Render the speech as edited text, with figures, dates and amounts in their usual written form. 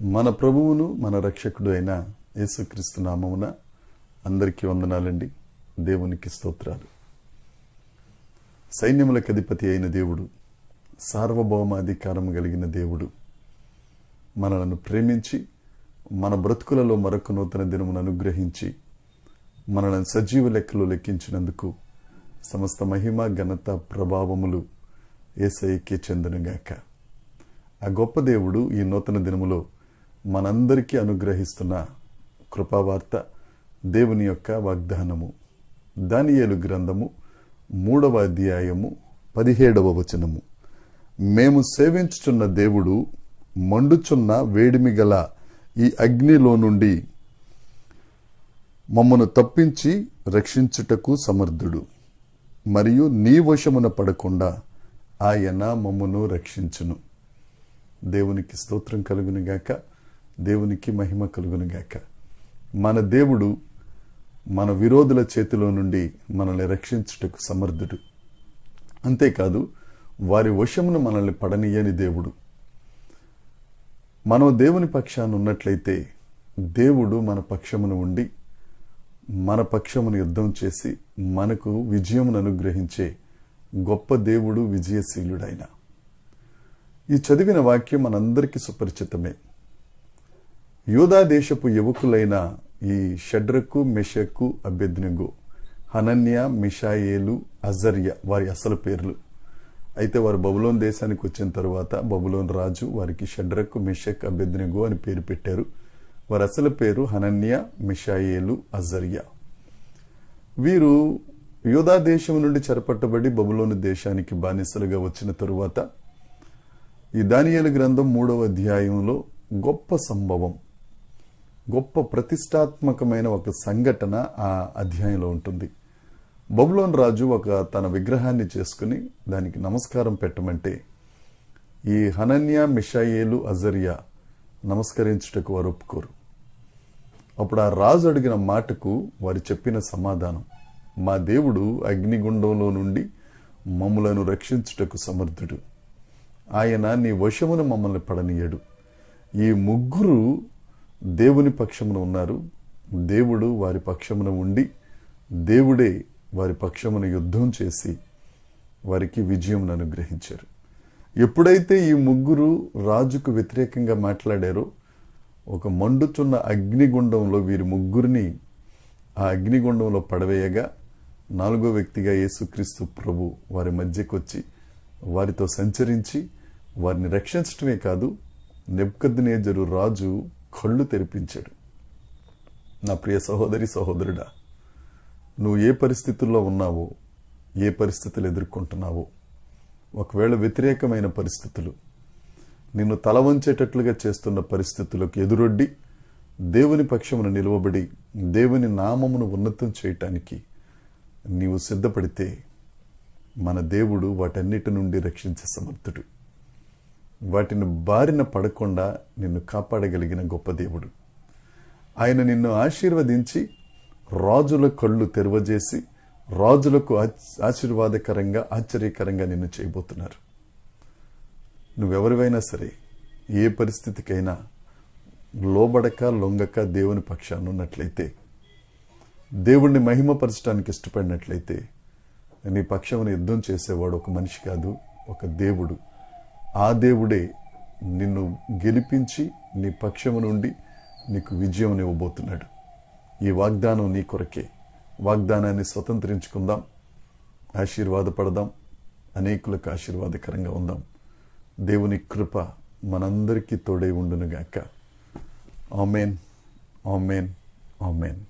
మన ప్రభువును మన రక్షకుడు అయిన యేసుక్రీస్తు నామమున అందరికీ వందనాలండి. దేవునికి స్తోత్రాలు. సైన్యములకు అధిపతి అయిన దేవుడు, సార్వభౌమాధికారం కలిగిన దేవుడు మనలను ప్రేమించి మన బ్రతుకులలో మరొక నూతన దినమును అనుగ్రహించి మనలను సజీవ లెక్కలో లెక్కించినందుకు సమస్త మహిమ ఘనత ప్రభావములు యేసయ్యకే చెందునుగాక. ఆ గొప్ప దేవుడు ఈ నూతన దినములో మనందరికీ అనుగ్రహిస్తున్న కృపావార్త, దేవుని యొక్క వాగ్దానము. దానియేలు గ్రంథము 3వ అధ్యాయము 17వ వచనము. మేము సేవించుచున్న దేవుడు మండుచున్న వేడిమి గల ఈ అగ్నిలో నుండి మమ్మను తప్పించి రక్షించుటకు సమర్థుడు, మరియు నీ వశమున పడకుండా ఆయన మమ్మను రక్షించును. దేవునికి స్తోత్రం కలుగునుగాక, దేవునికి మహిమ కలుగునుగాక. మన దేవుడు మన విరోధుల చేతిలో నుండి మనల్ని రక్షించుటకు సమర్థుడు. అంతేకాదు, వారి వశమును మనల్ని పడనీయని దేవుడు. మనం దేవుని పక్షాన ఉన్నట్లయితే దేవుడు మన పక్షమును ఉండి మన పక్షమును యుద్ధం చేసి మనకు విజయమును అనుగ్రహించే గొప్ప దేవుడు, విజయశీలుడైన. ఈ చదివిన వాక్యం మనందరికీ సుపరిచితమే. యూదా దేశపు యువకులైన ఈ షడ్రకు, మెషకు, అబేద్నెగో, హనన్య, మిషాయేలు, అజర్య వారి అసలు పేర్లు. అయితే వారు బబులోన్ దేశానికి వచ్చిన తరువాత బబులోన్ రాజు వారికి షడ్రకు, మెషక్, అబేద్నెగో అని పేరు పెట్టారు. వారి అసలు పేరు హనన్య, మిషాయేలు, అజర్య. వీరు యూదా దేశం నుండి చెరపట్టబడి బబులోను దేశానికి బానిసలుగా వచ్చిన తరువాత ఈ దానియేలు గ్రంథం 3వ అధ్యాయంలో గొప్ప సంభవం, గొప్ప ప్రతిష్టాత్మకమైన ఒక సంఘటన ఆ అధ్యాయంలో ఉంటుంది. బబులోన్ రాజు తన విగ్రహాన్ని చేసుకుని దానికి నమస్కారం పెట్టమంటే ఈ హనన్య, మిషాయేలు, అజర్య నమస్కరించుటకు వారు ఒప్పుకోరు. అప్పుడు ఆ రాజు అడిగిన మాటకు వారు చెప్పిన సమాధానం, మా దేవుడు అగ్నిగుండంలో నుండి మమ్ములను రక్షించుటకు సమర్థుడు, ఆయన నీ వశమును మమ్మల్ని పడనీయడు. ఈ ముగ్గురు దేవుని పక్షమున ఉన్నారు. దేవుడు వారి పక్షమున ఉండి దేవుడే వారి పక్షమున యుద్ధం చేసి వారికి విజయమును అనుగ్రహించారు. ఎప్పుడైతే ఈ ముగ్గురు రాజుకు వ్యతిరేకంగా మాట్లాడారో ఒక మండుచున్న అగ్నిగుండంలో వీరి ముగ్గురిని ఆ అగ్నిగుండంలో పడవేయగా 4వ వ్యక్తిగా యేసుక్రీస్తు ప్రభు వారి మధ్యకు వచ్చి వారితో సంచరించి వారిని రక్షించటమే కాదు, నెబుకద్నెజరు రాజు కళ్ళు తెరిపించాడు. నా ప్రియ సహోదరి, సహోదరుడా, నువ్వు ఏ పరిస్థితుల్లో ఉన్నావో, ఏ పరిస్థితులు ఎదుర్కొంటున్నావో, ఒకవేళ వ్యతిరేకమైన పరిస్థితులు, నిన్ను తల వంచేటట్లుగా చేస్తున్న పరిస్థితులకు ఎదురొడ్డి దేవుని పక్షమును నిలువబడి దేవుని నామమును ఉన్నతం చేయటానికి నీవు సిద్ధపడితే మన దేవుడు వాటన్నిటి నుండి రక్షించే సమర్థుడు. వాటిని బారిన పడకుండా నిన్ను కాపాడగలిగిన గొప్ప దేవుడు. ఆయన నిన్ను ఆశీర్వదించి రాజుల కళ్ళు తెరవజేసి రాజులకు ఆశీర్వాదకరంగా, ఆశ్చర్యకరంగా నిన్ను చేయబోతున్నారు. నువ్వెవరివైనా సరే, ఏ పరిస్థితికైనా లోబడక, లొంగక దేవుని పక్షాన ఉన్నట్లయితే, దేవుణ్ణి మహిమపరచడానికి ఇష్టపడినట్లయితే, నీ పక్షమును యుద్ధం చేసేవాడు ఒక మనిషి కాదు, ఒక దేవుడు. ఆ దేవుడే నిన్ను గెలిపించి నీ పక్షము నుండి నీకు విజయం ఇవ్వబోతున్నాడు. ఈ వాగ్దానం నీ కొరకే. వాగ్దానాన్ని స్వతంత్రించుకుందాం, ఆశీర్వాదపడదాం, అనేకులకు ఆశీర్వాదకరంగా ఉందాం. దేవుని కృప మనందరికీ తోడై ఉండునుగాక. ఆమేన్, ఆమేన్, ఆమేన్.